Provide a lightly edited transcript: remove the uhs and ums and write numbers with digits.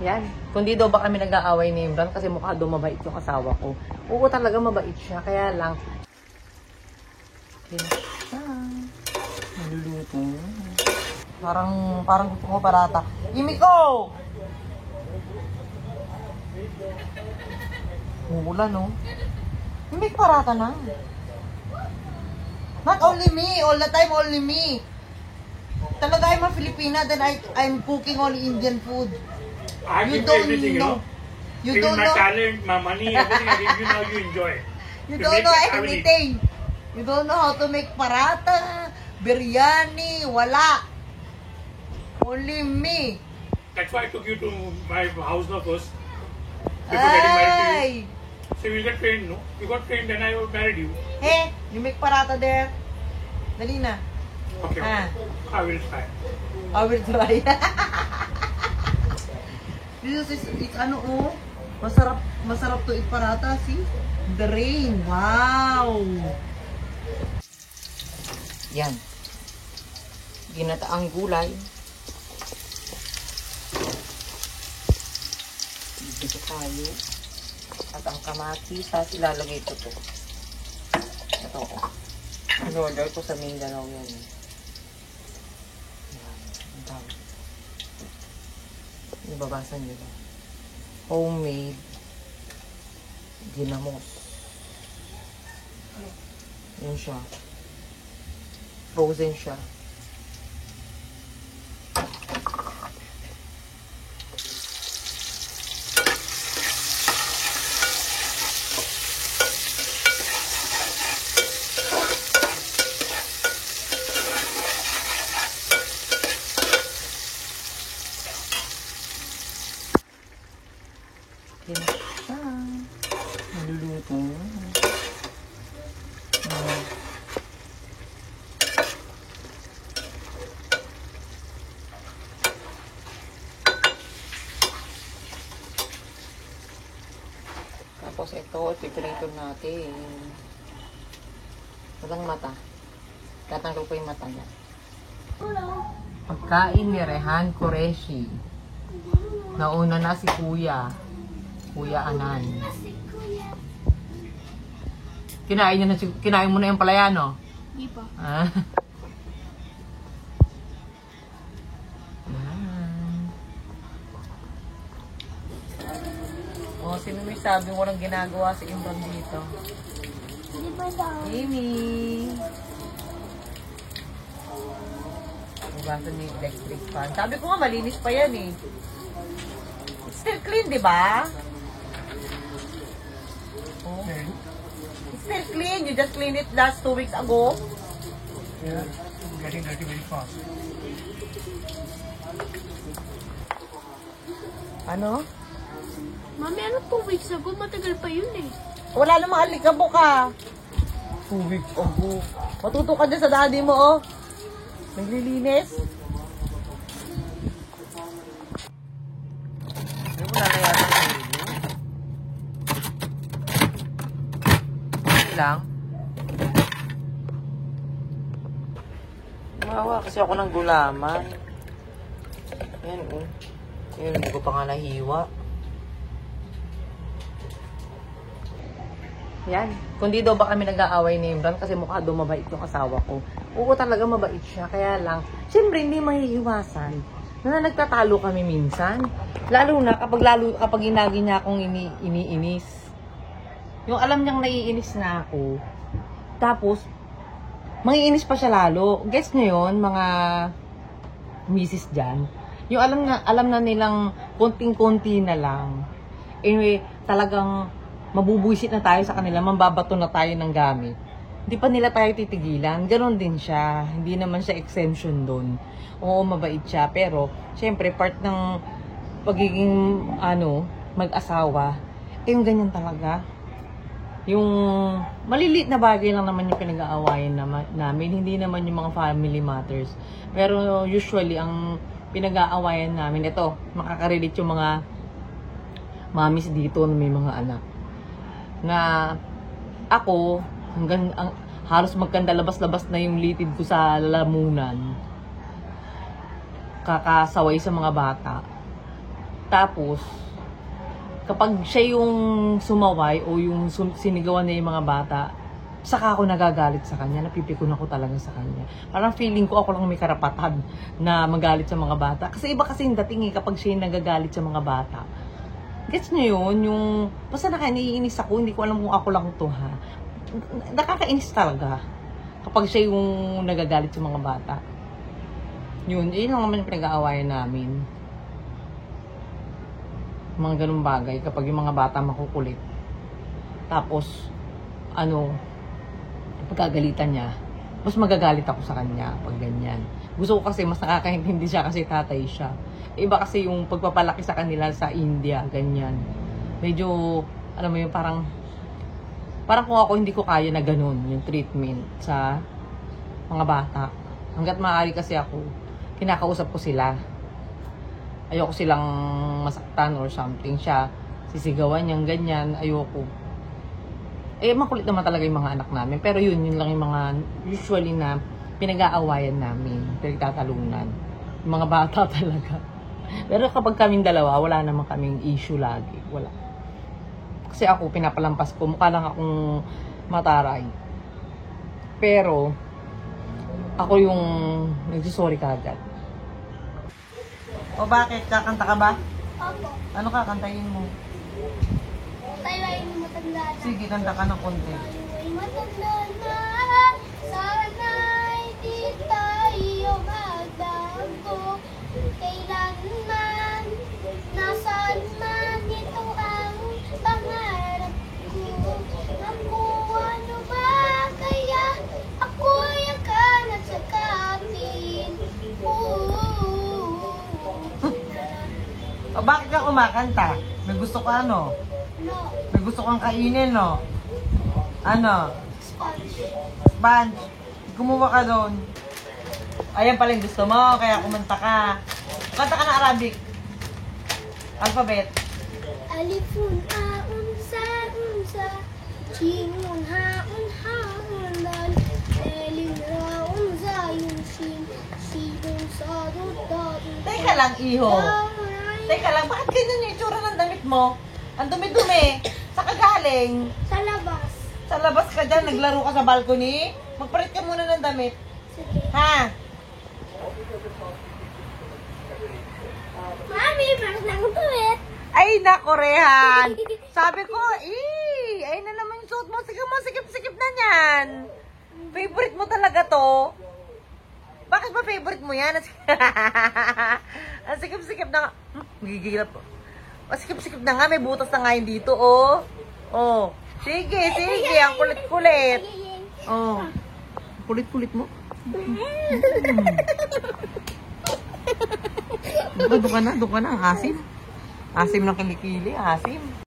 Yan. Kundi daw ba kami nag-aaway ni Imran kasi mukha daw mabait yung asawa ko. Oo, talaga mabait siya. Kaya lang, naluluto niya. Parang gusto ko parata. Imiko! Mula, no? Hindi parata na. Not only me, all the time, only me. Talaga I'm a Filipina, then I'm cooking only Indian food. I give you everything, you know. You Even don't my know. talent, my money, everything I give you now, you enjoy. You To don't make know it, I will eat. anything. You don't know how to make parata, biryani, wala. Only me. That's why I took you to my house now first. Before getting married to you. Ay! So you get trained, no? You got trained, then I married you. Hey, you make parata there. Dali na. Okay, Ah. I will try. I will try. This is, it's ano oh. Masarap to eat parata. See? The rain. Wow! Yan. Ginataang gulay. Dito tayo. At ang kamatis, ilalagay ko to. Ito ko. In-order ko sa Mindanao yan. Yan. Ang tawag. Ibabasa nyo ba? Homemade ginamos. Yun siya. Frozen siya. Yan siya. Naluluto na. Tapos ito, piprito natin. Walang mata. Tatanggal ko yung mata niya. Pagkain ni Rehan Qureshi. Nauna na si Kuya. Kuya Anan. Kinain mo na yung palaya, no? Hindi pa. Ah. Oh, sino may sabi walang ginagawa si Imran dito? Hindi pa daw. Amy! Nabasa niya yung electric fan. Sabi ko nga, malinis pa yan eh. It's still clean, di ba? Oh. It's still clean. You just cleaned it last 2 weeks ago. Yeah, getting dirty very fast. Ano? Mami, ano 2 weeks ago? Matagal pa yun eh. Wala namang alikabok ka. 2 weeks ago. Matuto ka dyan sa daddy mo, oh. Naglilinis. Ay, wala na yata sa video. Okay lang. Mawa kasi ako ng gulaman. Yan, oh. Yun, hindi ko pa nga nahiwa. Yan. Kundi daw ba kami nag-aaway ni Imran kasi mukha daw mabait yung asawa ko. Oo, talaga mabait siya. Kaya lang, siyempre hindi maiiwasan na nagtatalo kami minsan. Lalo na kapag inagi niya akong iniinis. Yung alam niyang naiinis na ako. Tapos, mangiinis pa siya lalo. Guess niyo yun, mga misis dyan. Yung alam na nilang konting-konti na lang. Anyway, talagang mabubuisit na tayo sa kanila, mambabato na tayo ng gamit. Hindi pa nila tayo titigilan. Ganon din siya. Hindi naman siya exemption doon. Oo, mabait siya. Pero, syempre, part ng pagiging, mag-asawa, yung ganyan talaga. Yung maliliit na bagay lang naman yung pinag-aawayan namin. Hindi naman yung mga family matters. Pero, usually, ang pinag-aawayan namin, ito, makakarelate yung mga mamis dito na may mga anak. Na ako, halos magkanda labas-labas na yung litid ko sa lalamunan. Kakasaway sa mga bata. Tapos, kapag siya yung sumaway o yung sinigawan niya yung mga bata, saka ako nagagalit sa kanya, napipikon ako talaga sa kanya. Parang feeling ko ako lang may karapatan na magalit sa mga bata. Kasi iba kasi yung dating kapag siya yung nagagalit sa mga bata. Gets nyo yun? Yung, basta naiinis ako, hindi ko alam kung ako lang to ha. Nakakainis talaga kapag siya yung nagagalit sa mga bata. Yun lang naman yung pinag-aawayan namin. Mga ganung bagay, kapag yung mga bata makukulit. Tapos, pagkagalitan niya, mas magagalit ako sa kanya pag ganyan. Gusto ko kasi mas nakakaintindi siya kasi tatay siya. Iba kasi yung pagpapalaki sa kanila sa India, ganyan. Medyo, alam mo yun, parang kung ako hindi ko kaya na ganun, yung treatment sa mga bata. Hanggat maaari kasi ako, kinakausap ko sila. Ayoko silang masaktan or something. Siya, sisigawan niyang ganyan, ayoko. Makulit naman talaga yung mga anak namin. Pero yun lang yung mga usually na pinag-aawayan namin, pinagtatalunan. Yung mga bata talaga. Pero kapag kaming dalawa, wala naman kaming issue lagi. Wala. Kasi ako, pinapalampas ko. Mukha lang akong mataray. Pero, ako yung nagsusorry kagad. O bakit? Kakanta ka ba? Opo. Ano kakantayin mo? Tayo ay matanda na. Sige, kanta ka ng konti. Tayo ay matanda na. Sana'y di tayo magbago. Kailanman, nasaan man ito ang pangarap ko. Naku, ano ba kaya ako'y akalat sa kapin? O bakit ka kumakanta? May gusto ka ano? No, May gusto kang kainin, no? Ano? sponge. Sponge. Kumuha ka doon. Ayan pala yung gusto mo, kaya kumanta ka. Kanta ka ng Arabic. Alphabet. Alifun, aun, sa, jingun, haun, dal, elin, raun, zayun, sinun, sadun, dadun. Teka lang, iho. Teka lang, bakit ganyan yung itsura ng damit mo? Ang dumi-dumi. Saan ka galing? Sa labas. Sa labas ka dyan, naglaro ka sa balcony? Magpalit ka muna ng damit. Sige. Ha? Mami, parang nakutuwit. Ay, nako, Rehan. Sabi ko, ay na naman yung suot mo. Sige mo, sikip-sikip na yan. Favorite mo talaga to. Bakit ba favorite mo yan? Ang sikip-sikip na nga. Gigilap po. O, sikip-sikip na nga. May butas na nga yun dito, oh. Oh. Sige. Ang kulit-kulit. Oh. Kulit-kulit mo. Doon ka na. Ang asim. Asim ng kilikili. Asim.